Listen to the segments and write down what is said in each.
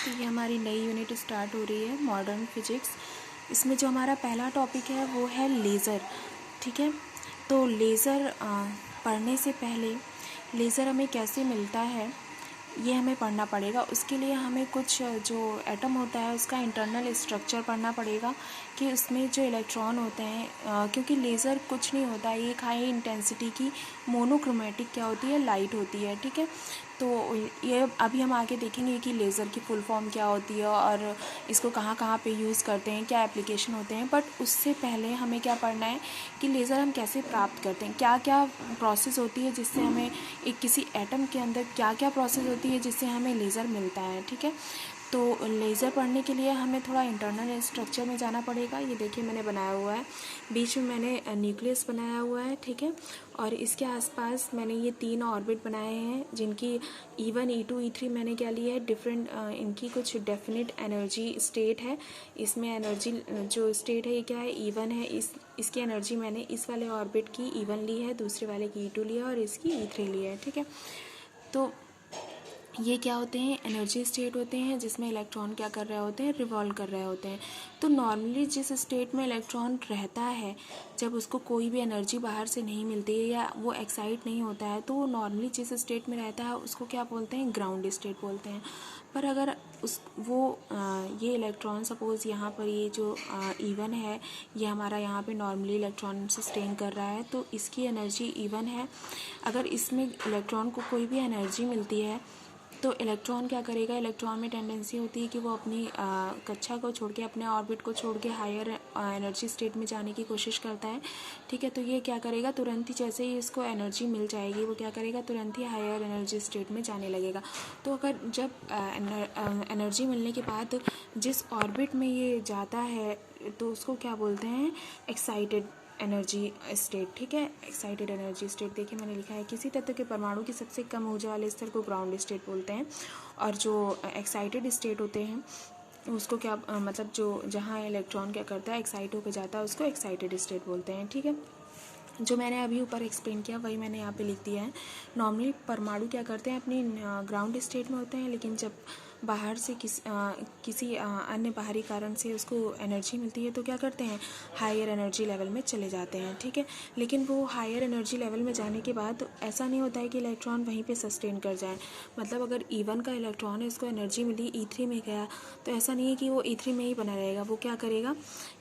तो ये हमारी नई यूनिट स्टार्ट हो रही है मॉडर्न फिजिक्स। इसमें जो हमारा पहला टॉपिक है वो है लेज़र। ठीक है, तो लेज़र पढ़ने से पहले लेज़र हमें कैसे मिलता है ये हमें पढ़ना पड़ेगा। उसके लिए हमें कुछ जो एटम होता है उसका इंटरनल स्ट्रक्चर पढ़ना पड़ेगा कि उसमें जो इलेक्ट्रॉन होते हैं, क्योंकि लेज़र कुछ नहीं होता, ये एक हाई इंटेंसिटी की मोनोक्रोमेटिक क्या होती है, लाइट होती है। ठीक है, तो ये अभी हम आगे देखेंगे कि लेज़र की फुल फॉर्म क्या होती है और इसको कहाँ कहाँ पे यूज़ करते हैं, क्या एप्लीकेशन होते हैं। बट उससे पहले हमें क्या पढ़ना है कि लेज़र हम कैसे प्राप्त करते हैं, क्या क्या प्रोसेस होती है जिससे हमें एक किसी एटम के अंदर क्या क्या प्रोसेस होती है जिससे हमें लेज़र मिलता है। ठीक है, तो लेज़र पढ़ने के लिए हमें थोड़ा इंटरनल स्ट्रक्चर में जाना पड़ेगा। ये देखिए मैंने बनाया हुआ है, बीच में मैंने न्यूक्लियस बनाया हुआ है। ठीक है, और इसके आसपास मैंने ये 3 ऑर्बिट बनाए हैं जिनकी E1 E2 E3 मैंने क्या लिया है, डिफरेंट इनकी कुछ डेफिनेट एनर्जी स्टेट है। इसमें एनर्जी जो स्टेट है ये क्या है, E1 है। इसकी एनर्जी मैंने इस वाले ऑर्बिट की E1 ली है, दूसरे वाले की E2 लिया और इसकी E3 ली है। ठीक है, तो ये क्या होते हैं, एनर्जी स्टेट होते हैं जिसमें इलेक्ट्रॉन क्या कर रहे होते हैं, रिवॉल्व कर रहे होते हैं। तो नॉर्मली जिस स्टेट में इलेक्ट्रॉन रहता है, जब उसको कोई भी एनर्जी बाहर से नहीं मिलती है या वो एक्साइट नहीं होता है, तो वो नॉर्मली जिस स्टेट में रहता है उसको क्या बोलते हैं, ग्राउंड स्टेट बोलते हैं। पर अगर ये इलेक्ट्रॉन सपोज़ यहाँ पर ये जो E1 है, ये हमारा यहाँ पे नॉर्मली इलेक्ट्रॉन सस्टेन कर रहा है, तो इसकी एनर्जी E1 है। अगर इसमें इलेक्ट्रॉन को कोई भी एनर्जी मिलती है तो इलेक्ट्रॉन क्या करेगा, इलेक्ट्रॉन में टेंडेंसी होती है कि वो अपनी कक्षा को छोड़ के, अपने ऑर्बिट को छोड़ के हायर एनर्जी स्टेट में जाने की कोशिश करता है। ठीक है, तो ये क्या करेगा, तुरंत ही जैसे ही इसको एनर्जी मिल जाएगी वो क्या करेगा, तुरंत ही हायर एनर्जी स्टेट में जाने लगेगा। तो अगर जब एनर्जी मिलने के बाद जिस ऑर्बिट में ये जाता है तो उसको क्या बोलते हैं, एक्साइटेड एनर्जी स्टेट। ठीक है, एक्साइटेड एनर्जी स्टेट देखिए मैंने लिखा है, किसी तत्व के परमाणु की सबसे कम ऊर्जा वाले स्तर को ग्राउंड स्टेट बोलते हैं। और जो एक्साइटेड स्टेट होते हैं उसको क्या मतलब जो जहाँ इलेक्ट्रॉन क्या करता है, एक्साइट होकर जाता है, उसको एक्साइटेड स्टेट बोलते हैं। ठीक है, जो मैंने अभी ऊपर एक्सप्लेन किया वही मैंने यहाँ पे लिख दिया है। नॉर्मली परमाणु क्या करते हैं, अपनी ग्राउंड स्टेट में होते हैं, लेकिन जब बाहर से किसी अन्य बाहरी कारण से उसको एनर्जी मिलती है तो क्या करते हैं, हायर एनर्जी लेवल में चले जाते हैं। ठीक है, लेकिन वो हायर एनर्जी लेवल में जाने के बाद ऐसा नहीं होता है कि इलेक्ट्रॉन वहीं पे सस्टेन कर जाए। मतलब अगर E1 का इलेक्ट्रॉन है, उसको एनर्जी मिली, E3 में गया, तो ऐसा नहीं है कि वो E3 में ही बना रहेगा, वो क्या करेगा,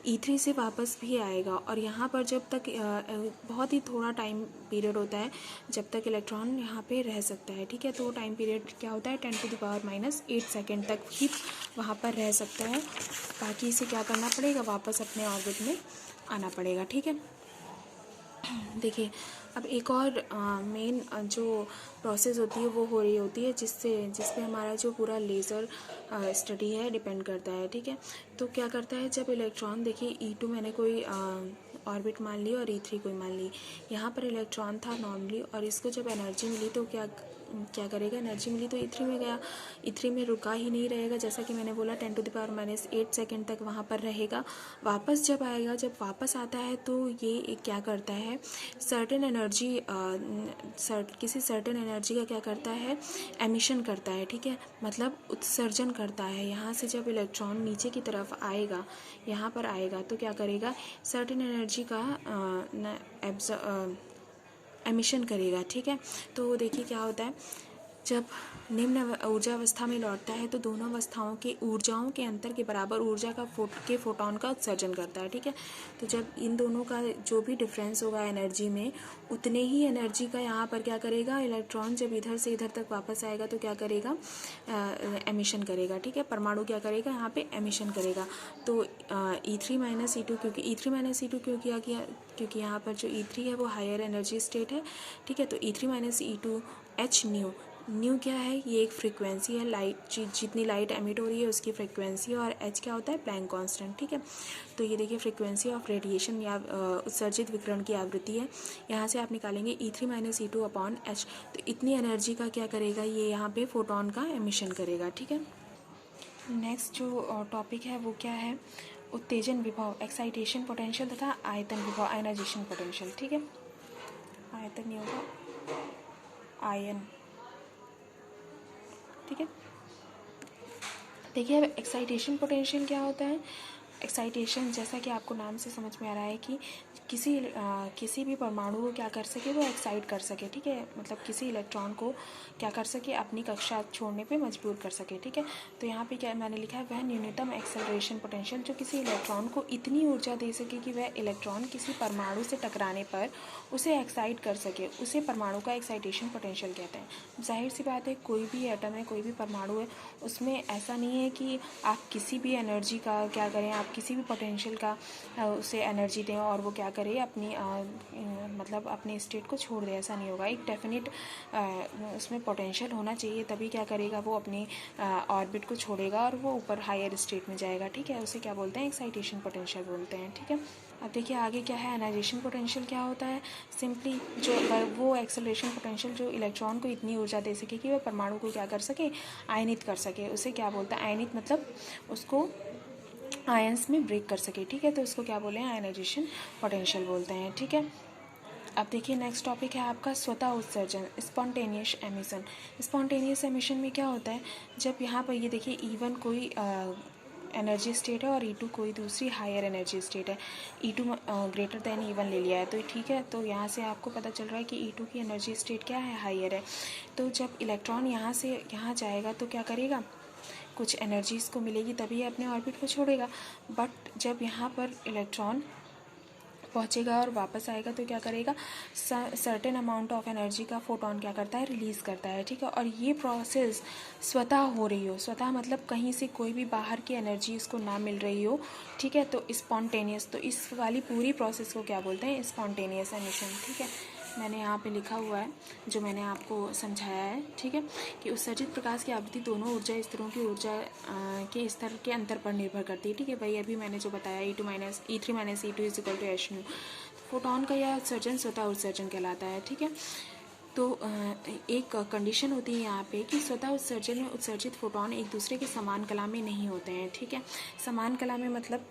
E3 से वापस भी आएगा। और यहाँ पर जब तक बहुत ही थोड़ा टाइम पीरियड होता है जब तक इलेक्ट्रॉन यहाँ पे रह सकता है। ठीक है, तो टाइम पीरियड क्या होता है, 10⁻⁻8 सेकेंड तक ही वहाँ पर रह सकता है। बाकी इसे क्या करना पड़ेगा, वापस अपने ऑर्बिट में आना पड़ेगा। ठीक है, देखिए अब एक और मेन जो प्रोसेस होती है वो हो रही होती है जिसपे हमारा जो पूरा लेज़र स्टडी है डिपेंड करता है। ठीक है, तो क्या करता है, जब इलेक्ट्रॉन देखिए E2 मैंने कोई ऑर्बिट मान ली और E3 कोई मान ली, यहाँ पर इलेक्ट्रॉन था नॉर्मली और इसको जब एनर्जी मिली तो क्या करेगा, एनर्जी मिली तो E3 में गया, E3 में रुका ही नहीं रहेगा, जैसा कि मैंने बोला 10⁻⁻8 सेकेंड तक वहाँ पर रहेगा। वापस जब आएगा, जब वापस आता है तो ये क्या करता है, सर्टेन एनर्जी किसी सर्टेन एनर्जी का क्या करता है, एमिशन करता है। ठीक है, मतलब उत्सर्जन करता है। यहाँ से जब इलेक्ट्रॉन नीचे की तरफ आएगा, यहाँ पर आएगा तो क्या करेगा, सर्टेन एनर्जी का एमिशन करेगा। ठीक है, तो देखिए क्या होता है, जब निम्न ऊर्जा अवस्था में लौटता है तो दोनों अवस्थाओं के ऊर्जाओं के अंतर के बराबर ऊर्जा का फोटोन का उत्सर्जन करता है। ठीक है, तो जब इन दोनों का जो भी डिफरेंस होगा एनर्जी में, उतने ही एनर्जी का यहाँ पर क्या करेगा, इलेक्ट्रॉन जब इधर से इधर तक वापस आएगा तो क्या करेगा, एमिशन करेगा। ठीक है, परमाणु क्या करेगा, यहाँ पे एमिशन करेगा। तो E3 - E2, क्योंकि E3 - E2 क्यों किया गया, क्योंकि यहाँ पर जो E3 है वो हायर एनर्जी स्टेट है। ठीक है, तो E3 - E2 h न्यू क्या है, ये एक फ्रीक्वेंसी है, लाइट जितनी लाइट एमिट हो रही है उसकी फ्रीक्वेंसी, और h क्या होता है, प्लैंक कांस्टेंट। ठीक है, तो ये देखिए फ्रीक्वेंसी ऑफ रेडिएशन या उत्सर्जित विकिरण की आवृत्ति है। यहाँ से आप निकालेंगे E3 - E2 अपॉन h, तो इतनी एनर्जी का क्या करेगा, ये यहाँ पे फोटोन का एमिशन करेगा। ठीक है, नेक्स्ट जो टॉपिक है वो क्या है, उत्तेजन विभव, एक्साइटेशन पोटेंशियल तथा आयतन विभव, आयनाइजेशन पोटेंशियल। ठीक है, आयतन नहीं होगा, आयन। ठीक है, देखिए एक्साइटेशन पोटेंशियल क्या होता है। एक्साइटेशन जैसा कि आपको नाम से समझ में आ रहा है कि किसी भी परमाणु को क्या कर सके, वो एक्साइट कर सके, ठीक है, मतलब किसी इलेक्ट्रॉन को क्या कर सके, अपनी कक्षा छोड़ने पे मजबूर कर सके, ठीक है। तो यहाँ पे क्या मैंने लिखा है, वह न्यूनतम एक्सेलरेशन पोटेंशियल जो किसी इलेक्ट्रॉन को इतनी ऊर्जा दे सके कि वह इलेक्ट्रॉन किसी परमाणु से टकराने पर उसे एक्साइट कर सके, उसे परमाणु का एक्साइटेशन पोटेंशियल कहते हैं। जाहिर सी बात है, कोई भी एटम है, कोई भी परमाणु है, उसमें ऐसा नहीं है कि आप किसी भी एनर्जी का क्या करें, आप किसी भी पोटेंशियल का उसे एनर्जी दें और वो क्या करे, अपनी मतलब अपने स्टेट को छोड़ दे, ऐसा नहीं होगा। एक डेफिनेट उसमें पोटेंशियल होना चाहिए, तभी क्या करेगा, वो अपनी ऑर्बिट को छोड़ेगा और वो ऊपर हायर स्टेट में जाएगा, ठीक है। उसे क्या बोलते हैं, एक्साइटेशन पोटेंशियल बोलते हैं, ठीक है। अब देखिए आगे क्या है, एनाइजेशन पोटेंशियल क्या होता है। सिंपली जो वो एक्सेलरेशन पोटेंशियल जो इलेक्ट्रॉन को इतनी ऊर्जा दे सके कि वह परमाणु को क्या कर सके, आयनित कर सके, उसे क्या बोलते हैं, आयनित मतलब उसको आयंस में ब्रेक कर सके, ठीक है। तो उसको क्या बोले हैं, आयनाइजेशन पोटेंशियल बोलते हैं, ठीक है। अब देखिए नेक्स्ट टॉपिक है आपका स्वतः उत्सर्जन, स्पॉन्टेनियस एमिशन। स्पॉन्टेनियस एमिशन में क्या होता है, जब यहाँ पर ये देखिए E1 कोई एनर्जी स्टेट है और E2 कोई दूसरी हायर एनर्जी स्टेट है। E2 ग्रेटर देन E1 ले लिया है, तो ठीक है। तो यहाँ से आपको पता चल रहा है कि E2 की एनर्जी स्टेट क्या है, हायर है। तो जब इलेक्ट्रॉन यहाँ से यहाँ जाएगा तो क्या करेगा, कुछ एनर्जीज़ को मिलेगी, तभी ये अपने ऑर्बिट को छोड़ेगा। बट जब यहाँ पर इलेक्ट्रॉन पहुँचेगा और वापस आएगा तो क्या करेगा, सर्टेन अमाउंट ऑफ एनर्जी का फोटोन क्या करता है, रिलीज़ करता है, ठीक है। और ये प्रोसेस स्वतः हो रही हो, स्वतः मतलब कहीं से कोई भी बाहर की एनर्जी इसको ना मिल रही हो, ठीक है। तो स्पॉन्टेनियस, तो इस वाली पूरी प्रोसेस को क्या बोलते हैं, स्पॉन्टेनियस एमिशन, ठीक है। मैंने यहाँ पे लिखा हुआ है जो मैंने आपको समझाया है, ठीक है, कि उत्सर्जित प्रकाश की आवृत्ति दोनों ऊर्जा स्तरों की ऊर्जा के स्तर के अंतर पर निर्भर करती है, ठीक है। वही अभी मैंने जो बताया E3 minus E2 equal to hν। Photon का यह उत्सर्जन स्वतः उत्सर्जन कहलाता है, ठीक है। तो एक कंडीशन होती है यहाँ पे कि स्वतः उत्सर्जन में उत्सर्जित फोटोन एक दूसरे के समान कला में नहीं होते हैं, ठीक है। समान कला में मतलब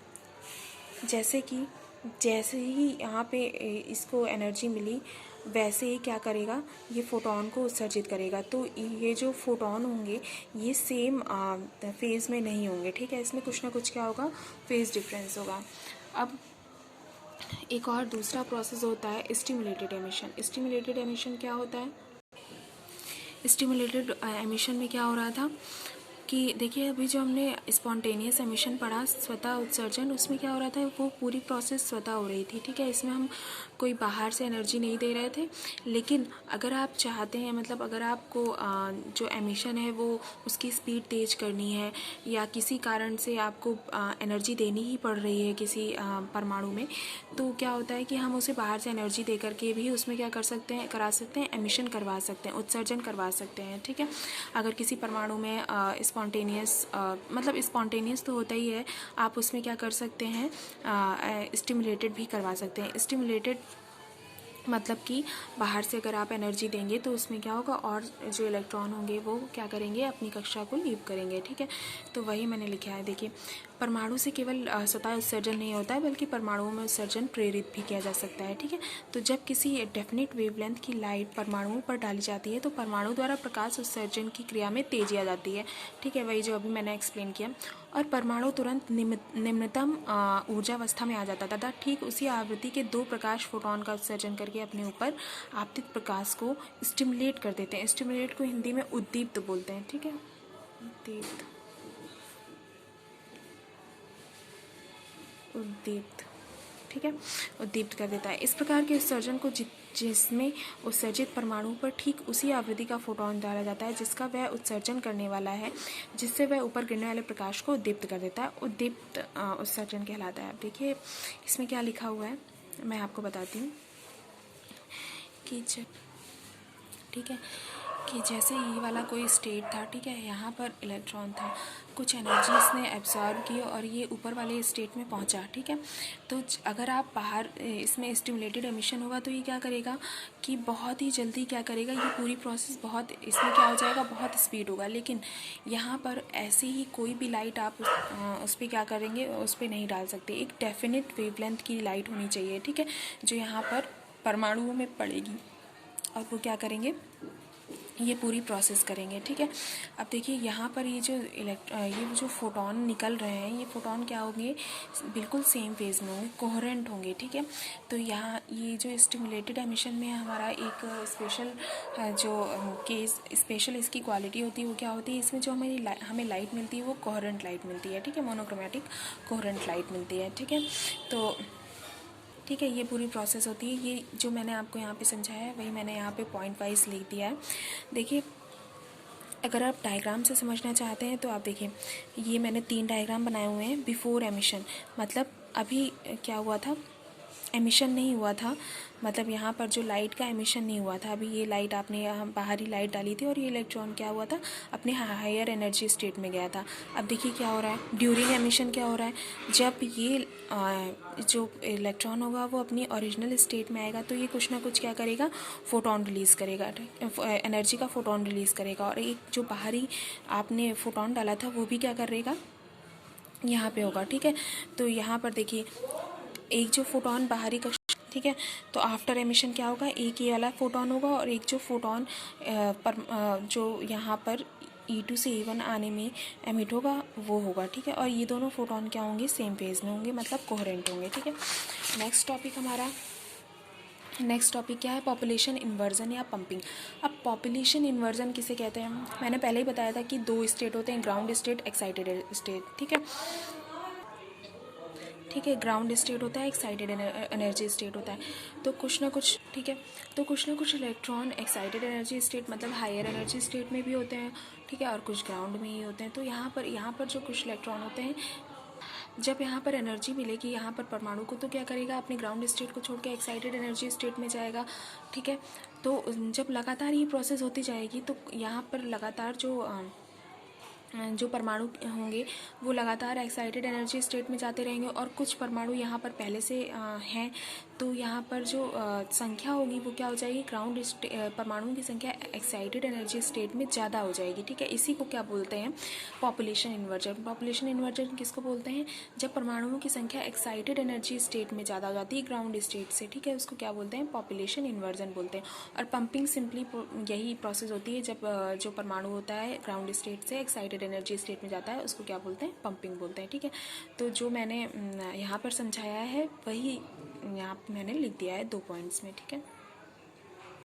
जैसे ही यहाँ पे इसको एनर्जी मिली, वैसे ही क्या करेगा, ये फोटोन को उत्सर्जित करेगा। तो ये जो फोटोन होंगे ये सेम फेज़ में नहीं होंगे, ठीक है। इसमें कुछ ना कुछ क्या होगा, फेज़ डिफरेंस होगा। अब एक और दूसरा प्रोसेस होता है स्टिमुलेटेड एमिशन। स्टिमुलेटेड एमिशन क्या होता है, स्टिमुलेटेड एमिशन में क्या हो रहा था कि देखिए अभी जो हमने स्पॉन्टेनियस एमिशन पढ़ा, स्वतः उत्सर्जन, उसमें क्या हो रहा था, वो पूरी प्रोसेस स्वतः हो रही थी, ठीक है। इसमें हम कोई बाहर से एनर्जी नहीं दे रहे थे। लेकिन अगर आप चाहते हैं, मतलब अगर आपको जो एमिशन है वो उसकी स्पीड तेज करनी है या किसी कारण से आपको एनर्जी देनी ही पड़ रही है किसी परमाणु में, तो क्या होता है कि हम उसे बाहर से एनर्जी दे करके भी उसमें क्या करा सकते हैं, एमिशन करवा सकते हैं, उत्सर्जन करवा सकते हैं, ठीक है। अगर किसी परमाणु में स्पॉन्टेनियस मतलब स्पॉन्टेनियस तो होता ही है, आप उसमें क्या कर सकते हैं, स्टिमुलेटेड भी करवा सकते हैं। स्टिमुलेटेड मतलब कि बाहर से अगर आप एनर्जी देंगे तो उसमें क्या होगा, और जो इलेक्ट्रॉन होंगे वो क्या करेंगे, अपनी कक्षा को लीव करेंगे, ठीक है। तो वही मैंने लिखा है। देखिए परमाणु से केवल स्वतः उत्सर्जन नहीं होता है, बल्कि परमाणुओं में उत्सर्जन प्रेरित भी किया जा सकता है, ठीक है। तो जब किसी डेफिनेट वेवलेंथ की लाइट परमाणुओं पर डाली जाती है तो परमाणु द्वारा प्रकाश उत्सर्जन की क्रिया में तेजी आ जाती है, ठीक है, वही जो अभी मैंने एक्सप्लेन किया। और परमाणु तुरंत निम्नतम ऊर्जावस्था में आ जाता था तथा ठीक उसी आवृत्ति के 2 प्रकाश फोटोन का उत्सर्जन करके अपने ऊपर आपतित प्रकाश को स्टिमुलेट कर देते हैं। स्टिमुलेट को हिंदी में उद्दीप्त बोलते हैं, ठीक है, उद्दीप्त, ठीक है, उद्दीप्त कर देता है। इस प्रकार के उत्सर्जन को जिसमें उत्सर्जित परमाणु पर ठीक उसी आवृत्ति का फोटोन डाला जाता है जिसका वह उत्सर्जन करने वाला है, जिससे वह ऊपर गिरने वाले प्रकाश को उद्दीप्त कर देता है, उद्दीप्त उत्सर्जन कहलाता है। अब देखिए इसमें क्या लिखा हुआ है, मैं आपको बताती हूँ कि ठीक है, कि जैसे ये वाला कोई स्टेट था, ठीक है, यहाँ पर इलेक्ट्रॉन था, कुछ एनर्जी इसने एब्जॉर्ब की और ये ऊपर वाले स्टेट में पहुँचा, ठीक है। तो अगर आप बाहर इसमें स्टिमुलेटेड एमिशन होगा तो ये क्या करेगा कि बहुत ही जल्दी क्या करेगा, ये पूरी प्रोसेस बहुत, इसमें क्या हो जाएगा, बहुत स्पीड होगा। लेकिन यहाँ पर ऐसे ही कोई भी लाइट आप उस पर क्या करेंगे, उस पर नहीं डाल सकते। एक डेफिनेट वेवलेंथ की लाइट होनी चाहिए, ठीक है, जो यहाँ पर परमाणुओं में पड़ेगी और वो क्या करेंगे, ये पूरी प्रोसेस करेंगे, ठीक है। अब देखिए यहाँ पर ये जो फोटोन निकल रहे हैं, ये फोटोन क्या होंगे, बिल्कुल सेम फेज में होंगे, कोहेरेंट होंगे, ठीक है। तो यहाँ ये जो स्टिमुलेटेड एमिशन में हमारा एक स्पेशल जो केस स्पेशल इसकी क्वालिटी होती है वो क्या होती है, इसमें जो हमें लाइट मिलती है वो कोहेरेंट लाइट मिलती है, ठीक है, मोनोक्रोमेटिक कोहेरेंट लाइट मिलती है, ठीक है। तो ठीक है, ये पूरी प्रोसेस होती है। ये जो मैंने आपको यहाँ पे समझाया है वही मैंने यहाँ पे पॉइंट वाइज लिख दिया है। देखिए, अगर आप डायग्राम से समझना चाहते हैं तो आप देखिए, ये मैंने 3 डायग्राम बनाए हुए हैं। बिफोर एमिशन मतलब अभी क्या हुआ था, एमिशन नहीं हुआ था, मतलब यहाँ पर जो लाइट का एमिशन नहीं हुआ था। अभी ये लाइट आपने यहाँ बाहरी लाइट डाली थी और ये इलेक्ट्रॉन क्या हुआ था, अपने हायर एनर्जी स्टेट में गया था। अब देखिए क्या हो रहा है, ड्यूरिंग एमिशन क्या हो रहा है, जब ये जो इलेक्ट्रॉन होगा वो अपनी ओरिजिनल स्टेट में आएगा तो ये कुछ ना कुछ क्या करेगा, फोटोन रिलीज़ करेगा, एनर्जी का फोटोन रिलीज़ करेगा। और एक जो बाहरी आपने फोटोन डाला था वो भी क्या करेगा, यहाँ पे होगा, ठीक है। तो यहाँ पर देखिए, एक जो फोटोन बाहरी का, ठीक है, तो आफ्टर एमिशन क्या होगा, एक ये वाला फोटोन होगा और एक जो फोटोन जो यहाँ पर E2 से E1 आने में एमिट होगा वो होगा, ठीक है। और ये दोनों फोटोन क्या होंगे, सेम फेज में होंगे, मतलब कोहेरेंट होंगे, ठीक है। नेक्स्ट टॉपिक क्या है, पॉपुलेशन इन्वर्जन या पंपिंग। अब पॉपुलेशन इन्वर्जन किसे कहते हैं, मैंने पहले ही बताया था कि 2 स्टेट होते हैं, ग्राउंड स्टेट, एक्साइटेड स्टेट, ठीक है। ठीक है, ग्राउंड स्टेट होता है, एक्साइटेड एनर्जी स्टेट होता है। तो कुछ ना कुछ, ठीक है, तो कुछ ना कुछ इलेक्ट्रॉन एक्साइटेड एनर्जी स्टेट मतलब हायर एनर्जी स्टेट में भी होते हैं, ठीक है, और कुछ ग्राउंड में ही होते हैं। तो यहाँ पर जो कुछ इलेक्ट्रॉन होते हैं, जब यहाँ पर एनर्जी मिलेगी यहाँ पर परमाणु को, तो क्या करेगा, अपने ग्राउंड स्टेट को छोड़ के एक्साइटेड एनर्जी स्टेट में जाएगा, ठीक है। तो जब लगातार ये प्रोसेस होती जाएगी तो यहाँ पर लगातार जो परमाणु होंगे वो लगातार एक्साइटेड एनर्जी स्टेट में जाते रहेंगे और कुछ परमाणु यहाँ पर पहले से हैं, तो यहाँ पर जो संख्या होगी वो क्या हो जाएगी, परमाणुओं की संख्या एक्साइटेड एनर्जी स्टेट में ज़्यादा हो जाएगी, ठीक है। इसी को क्या बोलते हैं, पॉपुलेशन इन्वर्जन। पॉपुलेशन इन्वर्जन किसको बोलते हैं, जब परमाणुओं की संख्या एक्साइटेड एनर्जी स्टेट में ज़्यादा हो जाती है ग्राउंड स्टेट से, ठीक है, उसको क्या बोलते हैं, पॉपुलेशन इन्वर्जन बोलते हैं। और पंपिंग सिंपली यही प्रोसेस होती है, जब जो परमाणु होता है ग्राउंड स्टेट से एक्साइटेड एनर्जी स्टेट में जाता है उसको क्या बोलते हैं, पंपिंग बोलते हैं, ठीक है। तो जो मैंने यहाँ पर समझाया है वही यहाँ मैंने लिख दिया है 2 पॉइंट्स में, ठीक है।